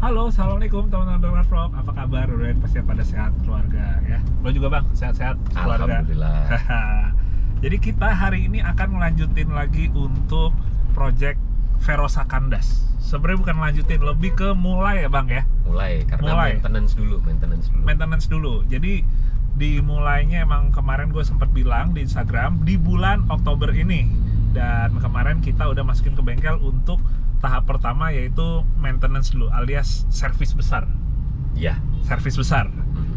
Halo, assalamualaikum teman-teman Donor Vlog. Apa kabar? Udah pasti pada sehat keluarga ya. Lo juga bang, sehat-sehat keluarga. Alhamdulillah. Jadi kita hari ini akan melanjutin lagi untuk project Verosa Kandas. Sebenarnya bukan melanjutin, lebih ke mulai ya bang ya. Karena maintenance dulu. Jadi dimulainya emang kemarin gue sempat bilang di Instagram di bulan Oktober ini. Dan kemarin kita udah masukin ke bengkel untuk tahap pertama yaitu maintenance dulu alias servis besar. Iya. Servis besar.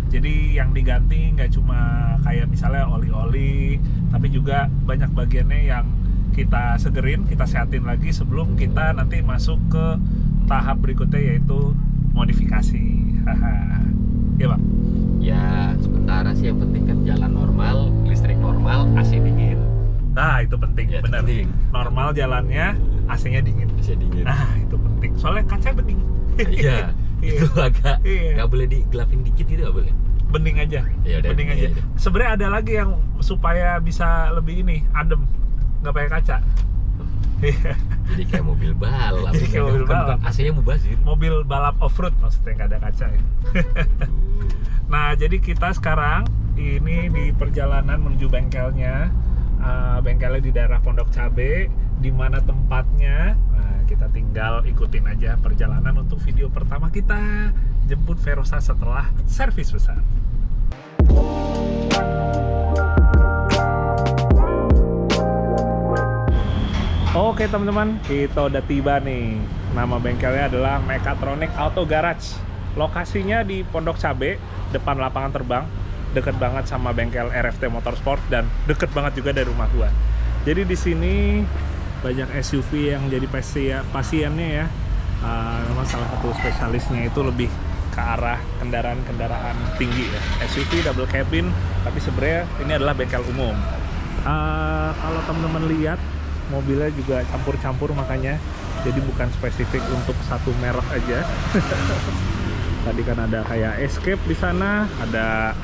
Jadi yang diganti nggak cuma kayak misalnya oli-oli, tapi juga banyak bagiannya yang kita segerin, kita sehatin lagi sebelum kita nanti masuk ke tahap berikutnya yaitu modifikasi. Ya bang? Ya sementara sih yang penting kan jalan normal, listrik normal, AC dingin. Nah itu penting, Ya, bener. penting. Normal jalannya, AC-nya dingin. AC dingin. Nah itu penting, soalnya kaca bening. Iya. Itu agak nggak boleh digelapin dikit gitu, nggak boleh. Bening aja. Ya udah, bening aja. iya. Sebenarnya ada lagi yang supaya bisa lebih ini adem, nggak pakai kaca. Jadi kayak mobil balap. Jadi kayak mobil balap. AC-nya mubazir. Mobil balap off-road maksudnya, nggak ada kaca ya. Nah jadi kita sekarang ini di perjalanan menuju bengkelnya. Bengkelnya di daerah Pondok Cabe, di mana tempatnya. Nah, kita tinggal ikutin aja perjalanan untuk video pertama kita jemput Verosa setelah servis besar. Oke teman-teman, kita udah tiba nih. Nama bengkelnya adalah Mechatronic Auto Garage. Lokasinya di Pondok Cabe, depan lapangan terbang. Deket banget sama bengkel RFT Motorsport dan deket banget juga dari rumah gua. Jadi di sini banyak SUV yang jadi pasiennya ya. Memang salah satu spesialisnya itu lebih ke arah kendaraan-kendaraan tinggi ya. SUV double cabin, tapi sebenarnya ini adalah bengkel umum. Kalau teman-teman lihat mobilnya juga campur-campur, makanya jadi bukan spesifik untuk satu merek aja. Tadi kan ada kayak Escape di sana, ada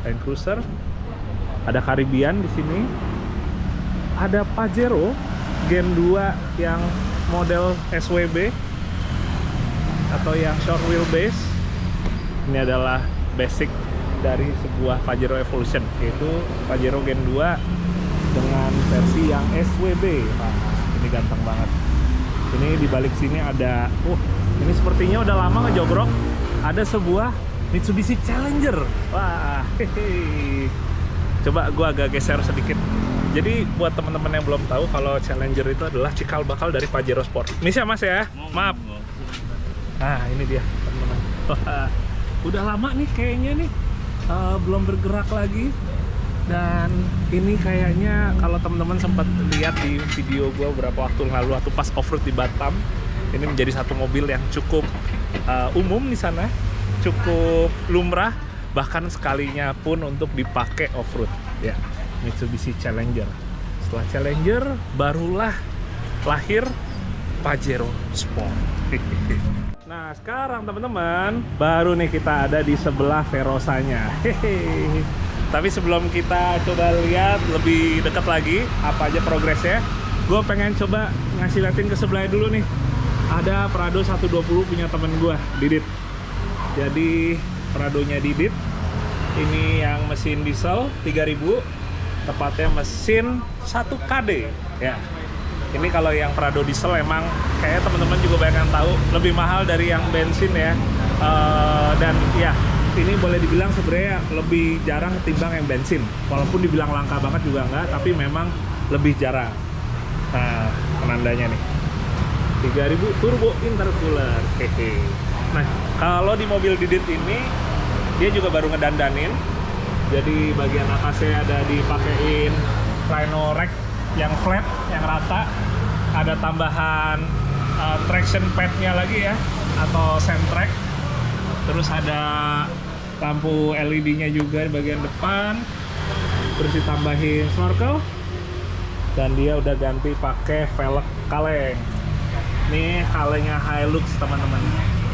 Land Cruiser, ada Caribbean di sini, ada Pajero Gen 2 yang model SWB atau yang short wheelbase. Ini adalah basic dari sebuah Pajero Evolution, yaitu Pajero Gen 2 dengan versi yang SWB. Nah, ini ganteng banget. Ini di balik sini ada, ini sepertinya udah lama ngejogrok. Ada sebuah Mitsubishi Challenger. Wah, hehe. Coba gua agak geser sedikit. Jadi buat teman-teman yang belum tahu, kalau Challenger itu adalah cikal bakal dari Pajero Sport. Ini sih mas ya, maaf. Nah ini dia teman-teman. Wah, udah lama nih kayaknya nih, belum bergerak lagi. Dan ini kayaknya kalau teman-teman sempat lihat di video gua beberapa waktu lalu waktu pas off-road di Batam, ini menjadi satu mobil yang cukup umum di sana, cukup lumrah, bahkan sekalinya pun untuk dipakai off-road ya. Mitsubishi Challenger. Setelah Challenger barulah lahir Pajero Sport. Nah sekarang teman-teman baru nih kita ada di sebelah Verosanya. Tapi sebelum kita coba lihat lebih dekat lagi apa aja progresnya, gue pengen coba ngasih liatin ke sebelahnya dulu nih. Ada Prado 120 punya temen gue, Didit. Jadi Pradonya Didit ini yang mesin diesel 3000, tepatnya mesin 1KD ya. Ini kalau yang Prado diesel emang kayak teman-teman juga banyak yang tahu lebih mahal dari yang bensin ya. Dan ya ini boleh dibilang sebenarnya lebih jarang ketimbang yang bensin. Walaupun dibilang langka banget juga enggak, tapi memang lebih jarang. Nah penandanya nih 3000 turbo intercooler. Hehe. Nah, kalau di mobil Didit ini dia juga baru ngedandanin. Jadi bagian atasnya ada dipakein Rhino rack yang flat, yang rata. Ada tambahan traction pad-nya lagi ya, atau Sentrac. Terus ada lampu LED-nya juga di bagian depan. Terus ditambahin snorkel. Dan dia udah ganti pakai velg kaleng. Ini kalengnya Hilux teman-teman.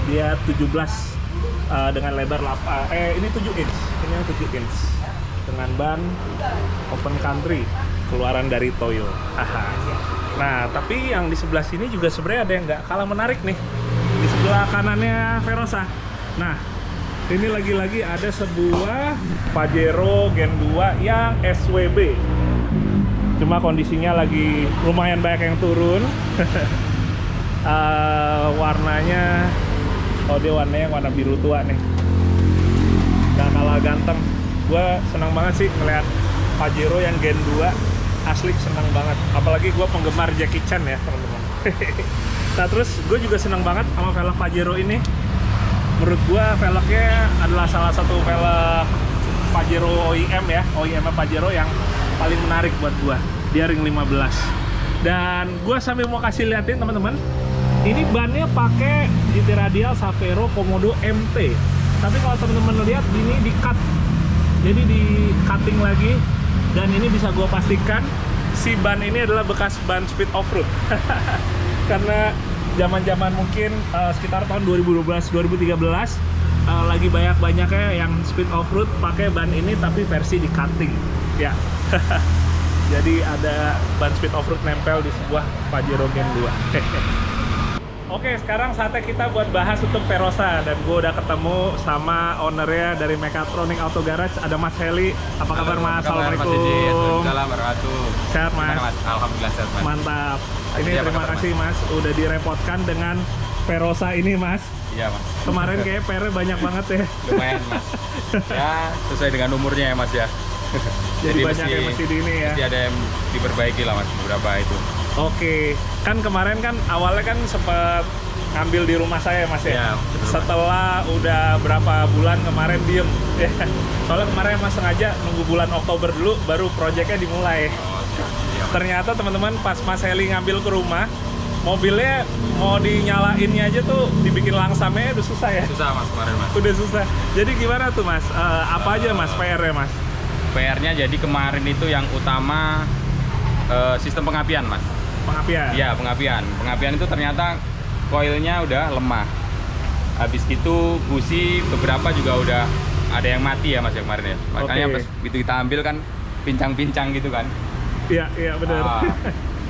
Dia 17 dengan lebar 8, ini 7 inch. Ini yang 7 inch. Dengan ban open country keluaran dari Toyo. Nah, tapi yang di sebelah sini juga sebenarnya ada yang nggak kalah menarik nih. Di sebelah kanannya Verosa. Nah, ini lagi-lagi ada sebuah Pajero Gen 2 yang SWB. Cuma kondisinya lagi lumayan banyak yang turun. Warnanya, oh dia warnanya warna biru tua nih. Gak kalah ganteng. Gue senang banget sih ngeliat Pajero yang Gen 2. Asli senang banget. Apalagi gue penggemar Jackie Chan ya teman-teman. Nah terus gue juga senang banget sama velg Pajero ini. Menurut gua velgnya adalah salah satu velg Pajero OEM ya, OEM Pajero yang paling menarik buat gua. Dia ring 15. Dan gua sambil mau kasih liatin teman-teman, ini bannya pakai GT Radial Savero Komodo MT. Tapi kalau teman-teman lihat ini di cut, jadi di cutting lagi. Dan ini bisa gua pastikan si ban ini adalah bekas ban speed off-road. Karena zaman-zaman mungkin sekitar tahun 2012-2013 lagi banyak-banyaknya yang speed off-road pakai ban ini tapi versi di cutting ya. Jadi ada ban speed off-road nempel di sebuah Pajero Gen 2. Oke, sekarang saatnya kita buat bahas untuk Verosa. Dan gue udah ketemu sama ownernya dari Mechatronic Auto Garage, ada Mas Heli. Apa kabar Mas? Assalamualaikum. Sehat Mas? Alhamdulillah sehat Mas. Mantap. Ini terima kasih Mas, udah direpotkan dengan Verosa ini Mas. Iya Mas. Kemarin kayak PR-nya banyak banget ya. Lumayan Mas. Ya sesuai dengan umurnya ya Mas ya. Jadi banyak yang mesti di ini ya. Mesti ada yang diperbaiki lah Mas, beberapa itu. Oke, kan kemarin kan awalnya kan sempat ngambil di rumah saya Mas ya. Iya, betul, Mas. Setelah udah berapa bulan kemarin diem ya. Soalnya kemarin Mas sengaja nunggu bulan Oktober dulu baru proyeknya dimulai. Iya, Mas. Ternyata teman-teman pas Mas Heli ngambil ke rumah, mobilnya mau dinyalainnya aja tuh dibikin langsamnya udah susah ya. Susah Mas kemarin Mas. Udah susah. Jadi gimana tuh Mas? Apa aja Mas PR-nya Mas? PR-nya jadi kemarin itu yang utama sistem pengapian Mas. Pengapian? Iya pengapian. Pengapian itu ternyata koilnya udah lemah. Habis gitu busi beberapa juga udah ada yang mati ya Mas ya kemarin ya. Makanya pas begitu kita ambil kan pincang-pincang gitu kan. Iya, iya benar.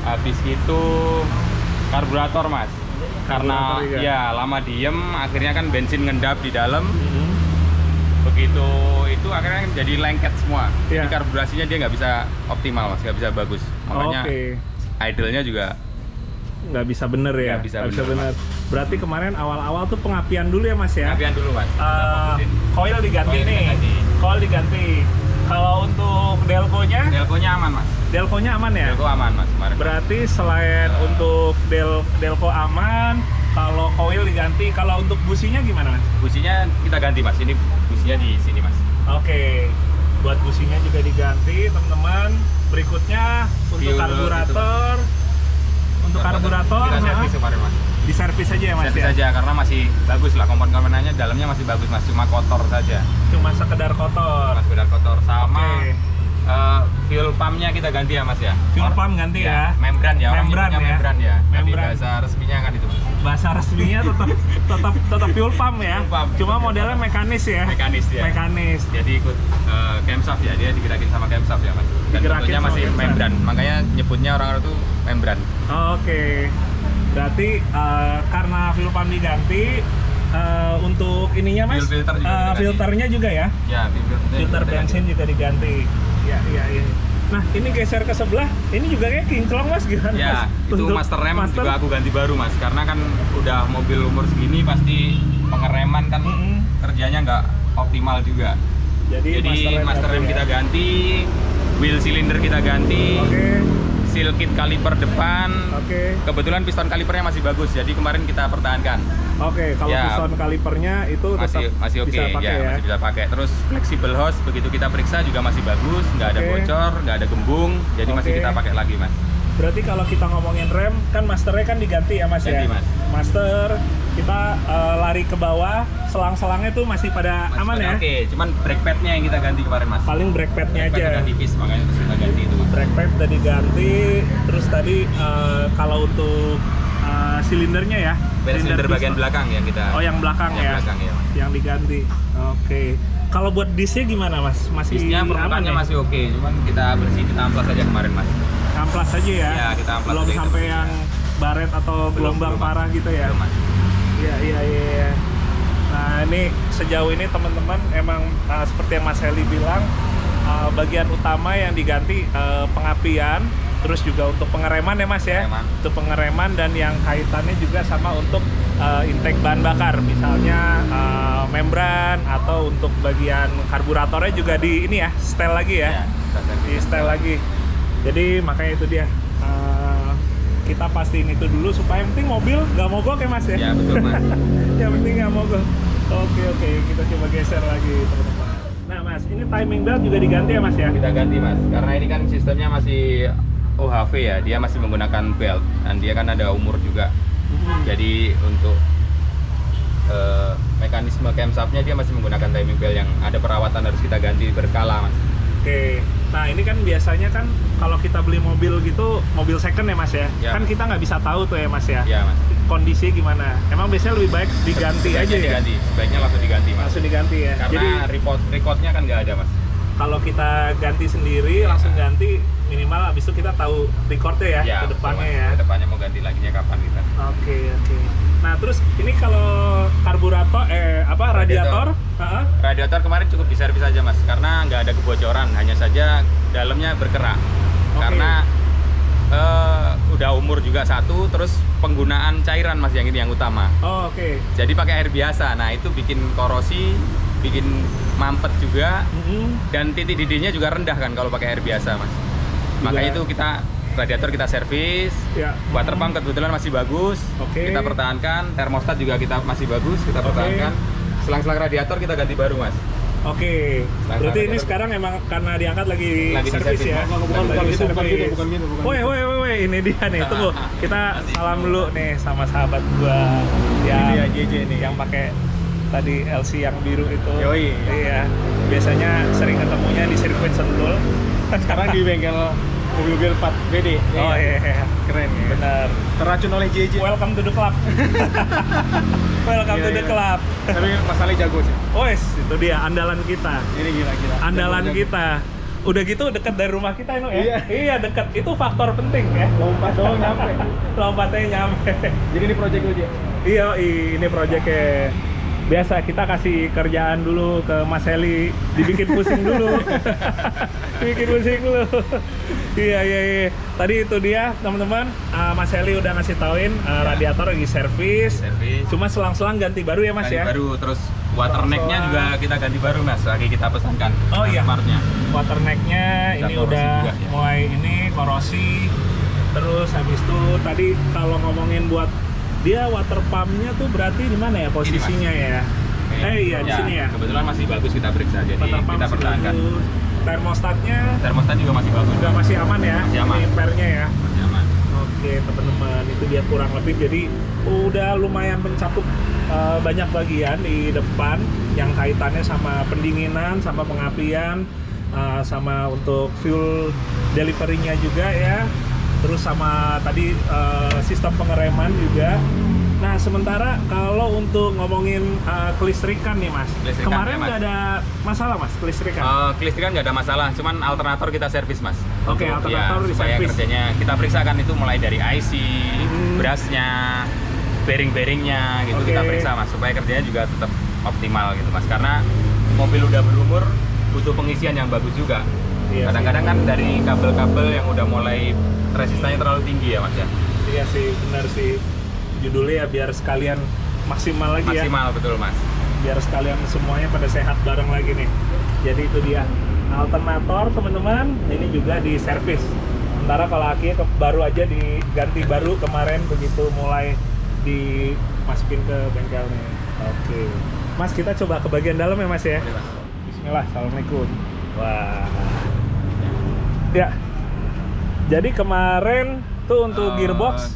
Habis itu karburator Mas. Karena ya lama diem akhirnya kan bensin ngendap di dalam. Begitu itu akhirnya jadi lengket semua. Jadi karburasinya dia nggak bisa optimal Mas, nggak bisa bagus. Makanya idle-nya juga nggak bisa bener ya. Nggak bisa bener. Berarti kemarin awal-awal tuh pengapian dulu ya Mas ya? Pengapian dulu Mas. Koil diganti nih. Koil diganti. Kalau untuk delconya? Delconya aman Mas. Delconya aman ya? Delco aman Mas kemarin. Berarti selain untuk delco aman, kalau koil diganti, kalau untuk businya gimana Mas? Businya kita ganti Mas. Ini businya di sini Mas. Oke. Buat businya juga diganti teman-teman. Berikutnya untuk karburator. Untuk karburator kita servis kemarin Mas. Diservis aja ya Mas servis ya? aja karena masih bagus lah, komponen-komponennya dalamnya masih bagus Mas, cuma kotor saja. Cuma sekedar kotor. Mas, sekedar kotor sama fuel pumpnya kita ganti ya Mas ya. Fuel pump ganti ya. Membran ya. Membran ya. Membran ya. Tapi Membran. bahasa resminya kan itu Mas. Bahasa resminya tetap fuel pump ya. Fuel pump. Cuma modelnya mekanis ya. Mekanis ya. Mekanis. Jadi ikut camshaft ya, dia digerakin sama camshaft ya Mas. Dan bentuknya masih membran. Makanya nyebutnya orang-orang itu membran. Oke. Berarti karena fuel pump diganti, untuk ininya Mas, filternya juga ya? Ya, filter bensin juga diganti. Ya. Nah, ini geser ke sebelah, ini juga kayak kinclong Mas, gimana ya, Mas? itu master rem juga aku ganti baru Mas, karena kan udah mobil umur segini pasti pengereman kan kerjanya nggak optimal juga. Jadi master rem kita ganti, wheel cylinder kita ganti. Seal kit kaliper depan. Kebetulan piston kalipernya masih bagus, jadi kemarin kita pertahankan. Kalau piston kalipernya itu masih oke, bisa pakai ya. Masih bisa pakai. Terus flexible hose begitu kita periksa juga masih bagus, nggak ada bocor, nggak ada gembung, jadi masih kita pakai lagi Mas. Berarti kalau kita ngomongin rem, kan masternya kan diganti ya Mas ya? Mas. Master, kita lari ke bawah, selang-selangnya tuh masih pada aman ya? Oke, cuman brake padnya yang kita ganti kemarin Mas. Paling brake padnya aja. Brake tipis, makanya terus kita ganti itu Mas. Brake pad udah diganti, terus tadi kalau untuk silindernya ya? Silinder bagian belakang yang kita. Oh yang belakang ya? Belakang ya Mas. Yang diganti, oke. Kalau buat disnya gimana Mas? Masih disnya permukaannya masih oke, cuman kita bersih, kita amplas aja kemarin Mas. Amplas aja ya? Ya, kita amplas belum aja sampai yang baret atau gelombang parah gitu ya? Belum, Mas. Iya. Nah ini sejauh ini teman-teman emang seperti yang Mas Heli bilang, bagian utama yang diganti pengapian, terus juga untuk pengereman ya Mas ya. Untuk pengereman dan yang kaitannya juga sama untuk intake bahan bakar, misalnya membran atau untuk bagian karburatornya juga di ini ya, setel lagi ya. Di setel lagi. Jadi makanya itu dia. Kita pastiin itu dulu supaya yang penting mobil nggak mogok ya Mas ya? Ya betul Mas. Yang penting nggak mogok. Oke, kita coba geser lagi teman-teman. Nah Mas, ini timing belt juga diganti ya Mas ya? Kita ganti Mas, karena ini kan sistemnya masih OHV ya, dia masih menggunakan belt dan dia kan ada umur juga. Jadi untuk mekanisme camshaftnya dia masih menggunakan timing belt yang ada perawatan harus kita ganti berkala Mas. Oke, nah ini kan biasanya kan kalau kita beli mobil gitu, mobil second ya Mas ya? Kan kita nggak bisa tahu tuh ya Mas ya? Iya Mas. Kondisi gimana? Emang biasanya lebih baik diganti aja ya? Sebaiknya langsung diganti Mas. Langsung diganti ya? Karena jadi recordnya kan nggak ada Mas. Kalau kita ganti sendiri, langsung ganti, minimal abis itu kita tahu recordnya ya, ke depannya ya? Ke depannya mau ganti laginya kapan kita. Oke. Nah terus ini kalau karburator, radiator? Radiator kemarin cukup diservis aja Mas, karena nggak ada kebocoran, hanya saja dalamnya berkerak. Karena udah umur juga satu, terus penggunaan cairan Mas yang ini yang utama. Oke. Jadi pakai air biasa, nah itu bikin korosi, bikin mampet juga, dan titik didihnya juga rendah kan kalau pakai air biasa Mas. Makanya itu radiator kita servis, water pump kebetulan masih bagus, kita pertahankan, termostat juga kita masih bagus, kita pertahankan. Selang-selang radiator kita ganti baru Mas. Oke, berarti ini sekarang emang karena diangkat lagi servis ya? Bukan gitu. Woi, ini dia nih, tunggu. Kita salam dulu nih sama sahabat gua yang ini ya JJ nih, yang pakai tadi LC yang biru itu. Yoi. Iya, biasanya sering ketemunya di sirkuit Sentul. Sekarang di bengkel mobil 4 BD. Oh iya, keren ya. Benar. Terracun oleh JJ. Welcome to the club. Welcome to the club. Tapi masalahnya jago sih. Wes, itu dia andalan kita. Ini gila. Andalan jago. kita. Udah gitu dekat dari rumah kita ya? Iya. Iya, dekat. Itu faktor penting ya. Lompat doang nyampe. Lompatnya nyampe. Jadi ini project lu aja. Iya, ini proyeknya. Biasa kita kasih kerjaan dulu ke Mas Heli, dibikin pusing dulu. Dibikin pusing dulu. Iya. Tadi itu dia teman-teman, Mas Heli udah ngasih tauin radiator lagi servis. Cuma selang-selang ganti baru ya Mas ganti ya? Baru, terus water neck-nya juga kita ganti baru Mas, lagi kita pesankan. Oh iya, partnya. Water neck-nya ini udah juga, ya. Mulai ini korosi. Terus habis itu tadi kalau ngomongin buat dia water pump-nya tuh berarti di mana ya posisinya ya? Iya di sini ya. Kebetulan masih bagus kita periksa, jadi kita pertahankan. Termostat juga masih bagus. Juga masih aman ya? Masih aman. Impernya ya? Masih aman. Oke teman-teman, itu dia kurang lebih. Jadi udah lumayan mencakup banyak bagian di depan yang kaitannya sama pendinginan, sama pengapian, sama untuk fuel delivery-nya juga ya. Terus sama tadi sistem pengereman juga. Nah sementara kalau untuk ngomongin kelistrikan nih Mas, kemarin nggak ada masalah Mas kelistrikan? Kelistrikan nggak ada masalah, cuman alternator kita servis Mas. Oke, alternator di supaya servis. Kerjanya kita periksakan itu mulai dari IC, brusnya, bearing-bearingnya gitu kita periksa Mas, supaya kerjanya juga tetap optimal gitu Mas. Karena mobil udah berumur, butuh pengisian yang bagus juga. Kadang-kadang kan dari kabel-kabel yang udah mulai resistannya terlalu tinggi ya Mas ya. Iya sih, benar sih. Judulnya ya biar sekalian maksimal lagi ya. Maksimal betul Mas. Biar sekalian semuanya pada sehat bareng lagi nih. Jadi itu dia alternator teman-teman. Ini juga di servis. Sementara kalau akinya baru aja diganti baru kemarin begitu mulai dimasukin ke bengkelnya. Oke. Mas kita coba ke bagian dalam ya Mas ya. Bismillah. Assalamualaikum. Wah. Ya. Jadi kemarin tuh untuk gearbox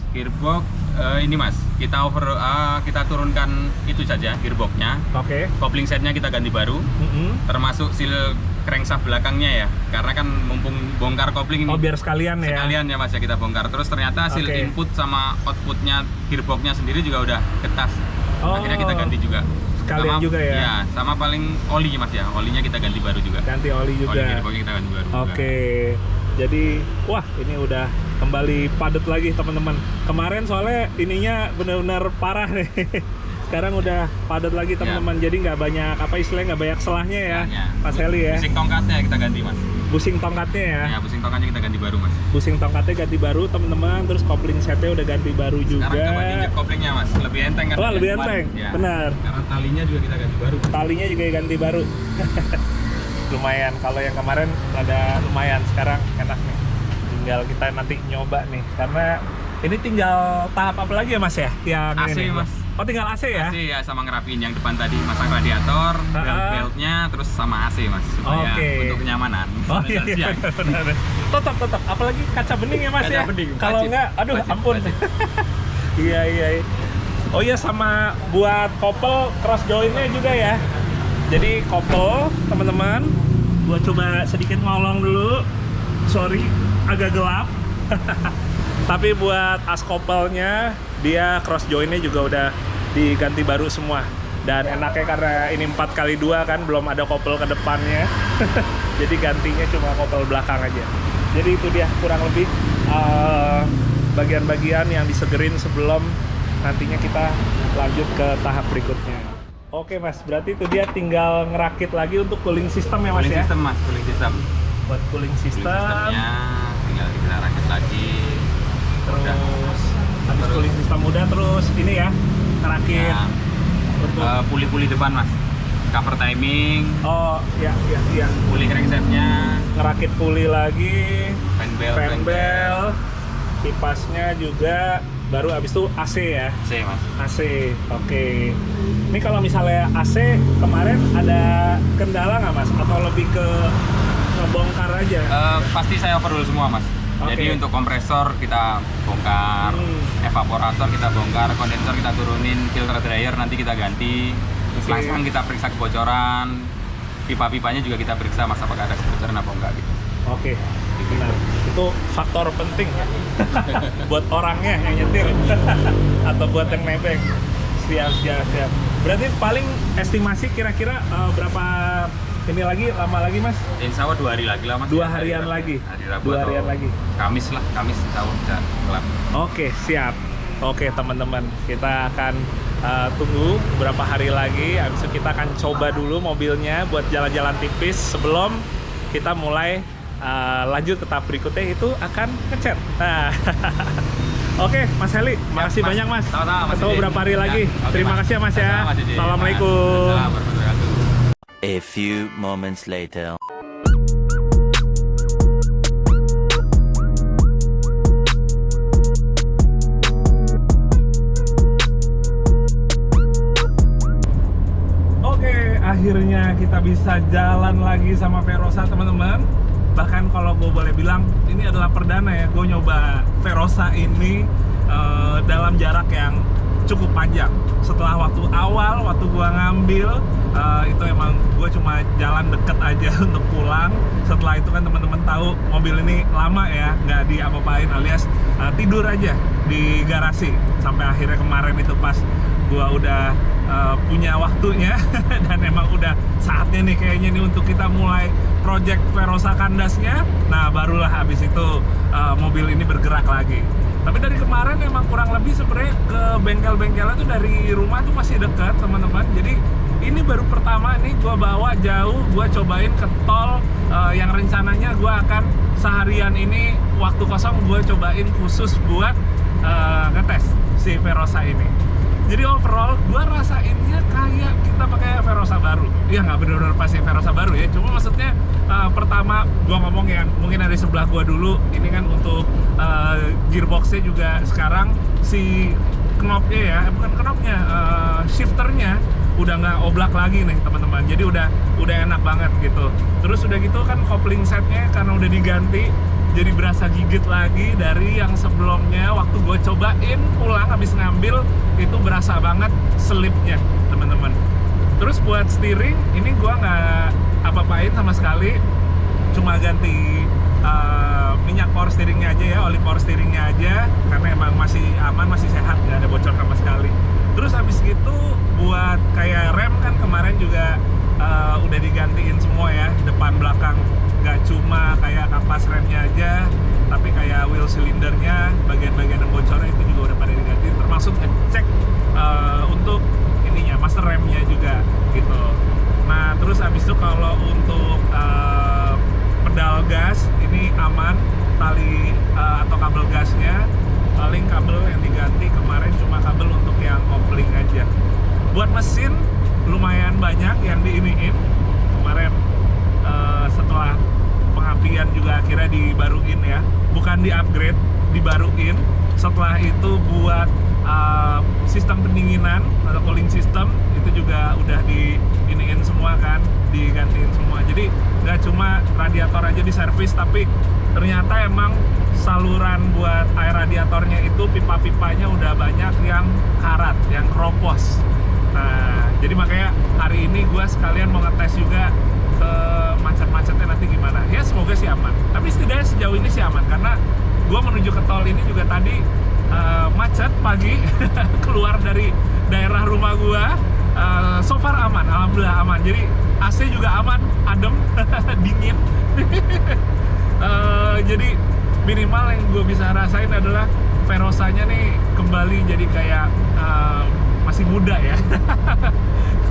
ini Mas, kita turunkan itu saja gearboxnya. Oke. Coupling setnya kita ganti baru. Termasuk seal crankshaft belakangnya ya. Karena kan mumpung bongkar coupling ini. Oh, biar sekalian ya. Sekalian ya Mas ya kita bongkar. Terus ternyata seal input sama outputnya gearboxnya sendiri juga udah ketas. Akhirnya kita ganti juga. Sekalian juga ya. Iya, sama paling oli Mas ya. Olinya kita ganti baru juga. Ganti oli juga. Oli gearboxnya kita ganti baru. Oke. Jadi, wah ini udah kembali padat lagi teman-teman. Kemarin soalnya ininya benar-benar parah nih. sekarang udah padat lagi teman-teman. Jadi nggak banyak apa istilahnya, nggak banyak selahnya ya, Mas Heli ya. Busing tongkatnya kita ganti Mas. Busing tongkatnya ya. Ya, busing tongkatnya kita ganti baru Mas. Busing tongkatnya ganti baru teman-teman. Terus kopling setnya udah ganti baru juga. Sekarang coba injek koplingnya Mas, lebih enteng kan? Wah, lebih enteng, ya. benar. Karena talinya juga kita ganti baru. Talinya juga ganti baru. Lumayan, kalau yang kemarin ada lumayan, sekarang enak nih. Tinggal kita nanti nyoba nih, karena ini tinggal tahap apa lagi ya Mas ya? Yang AC ini, Mas. Oh, tinggal AC ya? AC ya, sama ngerapiin yang depan tadi, masang radiator, belt-beltnya, terus sama AC Mas, supaya untuk kenyamanan. Oh iya, benar. Tetap, apalagi kaca bening ya Mas kaca ya? Bening, kalau enggak, aduh wajib, ampun. wajib. Iya. Oh iya, sama buat couple cross jointnya juga ya. Jadi couple teman-teman, gua coba sedikit ngolong dulu. Sorry, agak gelap. Tapi buat as couple-nya, dia cross joint-nya juga udah diganti baru semua. Dan enaknya karena ini 4x2 kan, belum ada couple ke depannya. Jadi gantinya cuma couple belakang aja. Jadi itu dia kurang lebih bagian-bagian yang disegerin sebelum nantinya kita lanjut ke tahap berikutnya. Oke Mas, berarti itu dia tinggal ngerakit lagi untuk cooling system ya Mas cooling ya? System Mas, cooling system. Buat cooling system. Sistemnya tinggal kita rakit lagi. Terus habis cooling system udah, terus ini ya ngerakit ya, untuk puli-puli depan Mas, cover timing. Oh iya. Puli crankshaftnya, Ngerakit puli lagi, fan bell, kipasnya juga, baru habis itu AC ya. AC Mas. AC, oke. Ini kalau misalnya AC kemarin ada kendala nggak Mas? Atau lebih ke ngebongkar aja? Pasti saya overhaul semua Mas. Jadi untuk kompresor kita bongkar, evaporator kita bongkar, kondensor kita turunin, filter dryer nanti kita ganti, langsung kita periksa kebocoran, pipa-pipanya juga kita periksa Mas apakah ada kebocoran apa enggak gitu. Oke, benar. Itu faktor penting buat orangnya yang nyetir atau buat yang nebeng. Siap. Berarti paling estimasi kira-kira berapa ini lagi, lama lagi Mas? Insya Allah 2 hari lagi lah Mas. 2 harian lagi? Hari Rabu 2 harian lagi? Kamis insya Allah bisa kelar. Oke, siap. Oke teman-teman, kita akan tunggu beberapa hari lagi. Habis itu kita akan coba dulu mobilnya buat jalan-jalan tipis sebelum kita mulai lanjut ke tahap berikutnya, itu akan ngecat. Nah, oke Mas Heli, makasih banyak Mas. Sama-sama Mas. Ketemu berapa hari lagi. Terima kasih ya Mas ya. Assalamualaikum. A few moments later. Oke, akhirnya kita bisa jalan lagi sama Verosa teman-teman. Bahkan kalau gue boleh bilang, ini adalah perdana ya gue nyoba Verosa ini dalam jarak yang cukup panjang. Setelah waktu awal, waktu gue ngambil, itu emang gue cuma jalan deket aja untuk pulang. Setelah itu kan teman-teman tahu mobil ini lama ya, nggak diapa-apain, alias tidur aja di garasi. Sampai akhirnya kemarin itu pas gue udah punya waktunya dan emang udah saatnya nih kayaknya nih untuk kita mulai project Verosa kandasnya. Nah barulah habis itu mobil ini bergerak lagi. Tapi dari kemarin emang kurang lebih sebenarnya ke bengkel-bengkelnya tuh dari rumah tuh masih dekat teman-teman. Jadi ini baru pertama nih gue bawa jauh, gue cobain ke tol yang rencananya gue akan seharian ini waktu kosong gue cobain khusus buat ngetes si Verosa ini. Jadi overall gue rasainnya kayak kita pakai Verosa baru. Ya nggak benar-benar pasti Verosa baru ya. Cuma maksudnya pertama gue ngomong ya, mungkin dari sebelah gue dulu. Ini kan untuk gearboxnya juga sekarang si knopnya ya, bukan knopnya, shifternya udah nggak oblak lagi nih teman-teman. Jadi udah enak banget gitu. Terus udah gitu kan kopling setnya karena udah diganti, jadi berasa gigit lagi dari yang sebelumnya. Waktu gue cobain pulang habis ngambil itu berasa banget selipnya teman-teman. Terus buat steering ini gue nggak apa-apain sama sekali, cuma ganti minyak power steeringnya aja ya, oli power steeringnya aja, karena emang masih aman, masih sehat, nggak ada bocor sama sekali. Terus habis gitu buat kayak rem kan kemarin juga udah digantiin semua ya, depan belakang. Nggak cuma kayak kapas remnya aja, tapi kayak wheel cylindernya, bagian-bagian yang bocornya itu juga udah pada diganti. Termasuk ngecek untuk master remnya juga gitu. Nah terus habis itu kalau untuk pedal gas ini aman, tali atau kabel gasnya paling kabel yang diganti kemarin cuma kabel untuk yang kopling aja. Buat mesin lumayan banyak yang diiniin kemarin, setelah pengapian juga akhirnya dibaruin ya, bukan di upgrade, dibaruin. Setelah itu buat sistem pendinginan atau cooling system itu juga udah diiniin semua kan, digantiin semua. Jadi nggak cuma radiator aja diservis, tapi ternyata emang saluran buat air radiatornya itu pipa-pipanya udah banyak yang karat, yang keropos. Nah jadi makanya hari ini gue sekalian mau ngetes juga ke macet-macetnya nanti gimana. Ya semoga sih aman, tapi setidaknya sejauh ini sih aman, karena gue menuju ke tol ini juga tadi macet pagi keluar dari daerah rumah gue. So far aman, alhamdulillah aman. Jadi AC juga aman, adem, dingin. Jadi minimal yang gue bisa rasain adalah Verosanya nih kembali jadi kayak masih muda ya.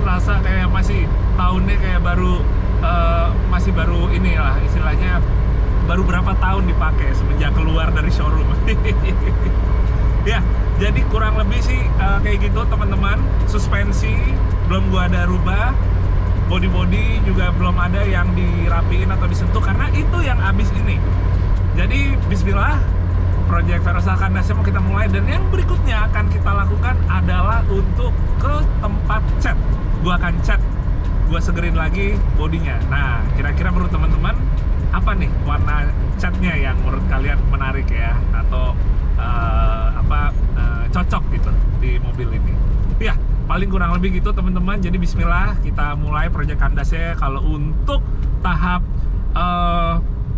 Serasa kayak masih tahunnya kayak baru masih baru inilah istilahnya, baru berapa tahun dipakai semenjak keluar dari showroom. Ya, jadi kurang lebih sih kayak gitu teman-teman. Suspensi belum gua ada rubah, body juga belum ada yang dirapiin atau disentuh karena itu yang habis ini. Jadi bismillah, project Verosa Kandasnya mau kita mulai, dan yang berikutnya akan kita lakukan adalah untuk ke tempat cat. Gua akan cat, gua segerin lagi bodinya. Nah, kira-kira menurut teman-teman apa nih warna catnya yang menurut kalian menarik ya, atau cocok gitu di mobil ini? Ya, paling kurang lebih gitu teman-teman. Jadi bismillah, kita mulai project Kandasnya. Kalau untuk tahap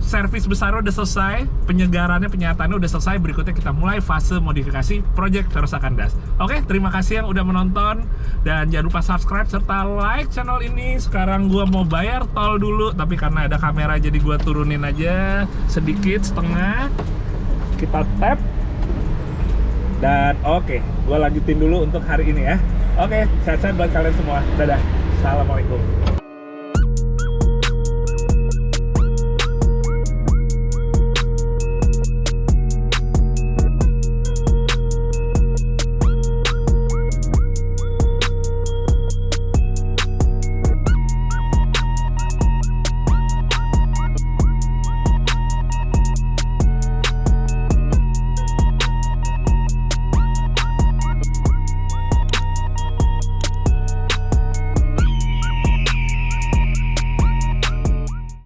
servis besar udah selesai, penyegarannya, penyataannya udah selesai, berikutnya kita mulai fase modifikasi project Verosa Kandas. Oke, terima kasih yang udah menonton, dan jangan lupa subscribe serta like channel ini. Sekarang gua mau bayar tol dulu, tapi karena ada kamera jadi gua turunin aja sedikit, setengah. Kita tap. Dan oke, gua lanjutin dulu untuk hari ini ya. Oke, sehat-sehat buat kalian semua. Dadah. Assalamualaikum.